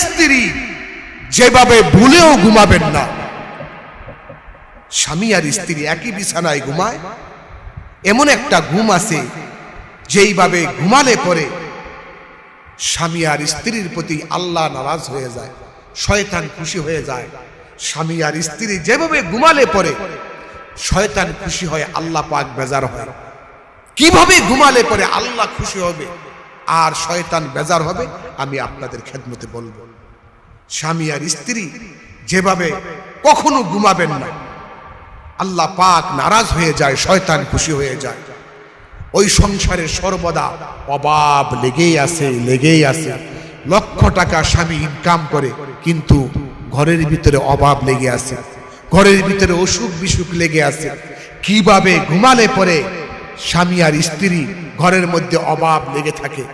স্ত্রী যেভাবে ভুলেও ঘুমাবেন না। স্বামী আর স্ত্রী একই বিছানায় ঘুমায়, এমন একটা ঘুম আছে যেইভাবে ঘুমালে পরে স্বামী আর স্ত্রীর প্রতি আল্লাহ নারাজ হয়ে যায়, শয়তান খুশি হয়ে যায়। স্বামী আর স্ত্রী যেভাবে ঘুমালে পরে শয়তান খুশি হয়, আল্লাহ পাক বেজার হয়। কিভাবে ঘুমালে পরে আল্লাহ খুশি হবে আর শয়তান বেজার হবে, আমি আপনাদের খেদমতে বলবো। স্বামী আর স্ত্রী যেভাবে কখনো ঘুমাবেন না, আল্লাহ পাক নারাজ হয়ে যায়, শয়তান খুশি হয়ে যায়। ওই সংসারে সর্বদা অভাব লেগেই আছে। লক্ষ টাকা স্বামী ইনকাম করে, কিন্তু ঘরের ভিতরে অভাব লেগে আছে, ঘরের ভিতরে অসুখ বিসুখ লেগে আছে। কিভাবে ঘুমালে পরে স্বামী আর স্ত্রী ঘরের মধ্যে অভাব লেগে থাকে,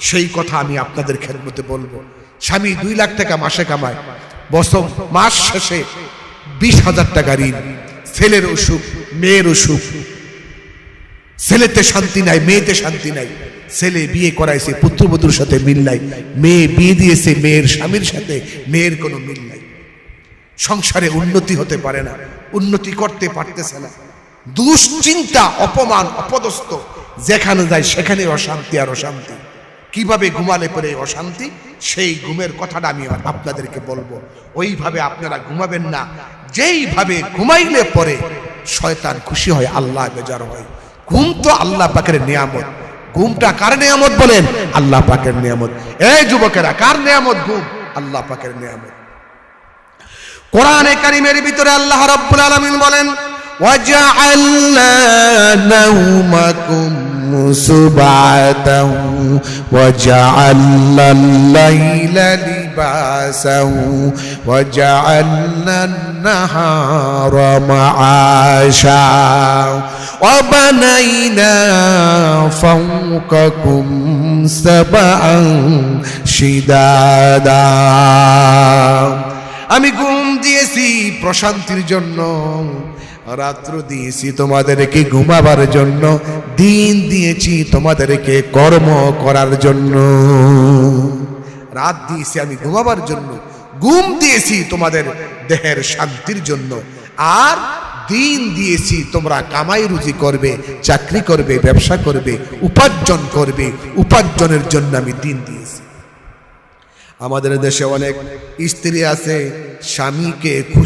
সেই কথা আমি আপনাদের খেদমতে বলবো। স্বামী 2 লাখ টাকা মাসে কামায়, বছর মাস শেষে 20,000 টাকা ঋণ। ছেলের অসুখ, মেয়ের অসুখ, ছেলেতে শান্তি নাই, মেয়েতে শান্তি নাই। ছেলে বিয়ে করাইছে, পুত্রবধূর সাথে মিল নাই। মেয়ে বিয়ে দিয়েছে মেয়ের স্বামীর সাথে, মেয়ের কোনো মিল নাই। সংসারে উন্নতি হতে পারে না, উন্নতি করতে পারতেছে না। দুশ্চিন্তা, অপমান, অপদস্থ, যেখানে যায় সেখানে অশান্তি আর অশান্তি। কিভাবে ঘুমালে পরে অশান্তি, সেই ঘুমের কথাটা আমি আপনাদেরকে বলবো। ওইভাবে আপনারা ঘুমাবেন না যেইভাবে ঘুমাইলে পরে শয়তান খুশি হয়, আল্লাহ বেজার হয়। ঘুম তো আল্লাহ পাকের নিয়ামত। ঘুমটা কার নিয়ামত বলেন? আল্লাহ পাকের নিয়ামত। এই যুবকেরা, কার নিয়ামত ঘুম? আল্লাহ পাকের নিয়ামত। কোরআনে কারীমের ভিতরে আল্লাহ রাব্বুল আলামিন বলেন, وَجَعَلْنَا نَوْمَكُمْ سُبَاتًا وَجَعَلْنَا اللَّيْلَ لِبَاسًا وَجَعَلْنَا النَّهَارَ مَعَاشًا وَبَنَيْنَا فَوْقَكُمْ سَبْعًا شِدَادًا। আমি ঘুম দিয়েছি প্রশান্তির জন্য, রাত্র দিয়েছি তোমাদেরকে ঘুমাবার জন্য, দিন দিয়েছি তোমাদেরকে কর্ম করার জন্য। রাত দিয়েছি আমি ঘুমাবার জন্য, ঘুম দিয়েছি তোমাদের দেহের শান্তির জন্য, আর দিন দিয়েছি তোমরা কামাই রুজি করবে, চাকরি করবে, ব্যবসা করবে, উপার্জন করবে। উপার্জনের জন্য আমি দিন দিয়েছি। আমাদের দেশে অনেক স্ত্রী আছে, স্বামীকে খুশি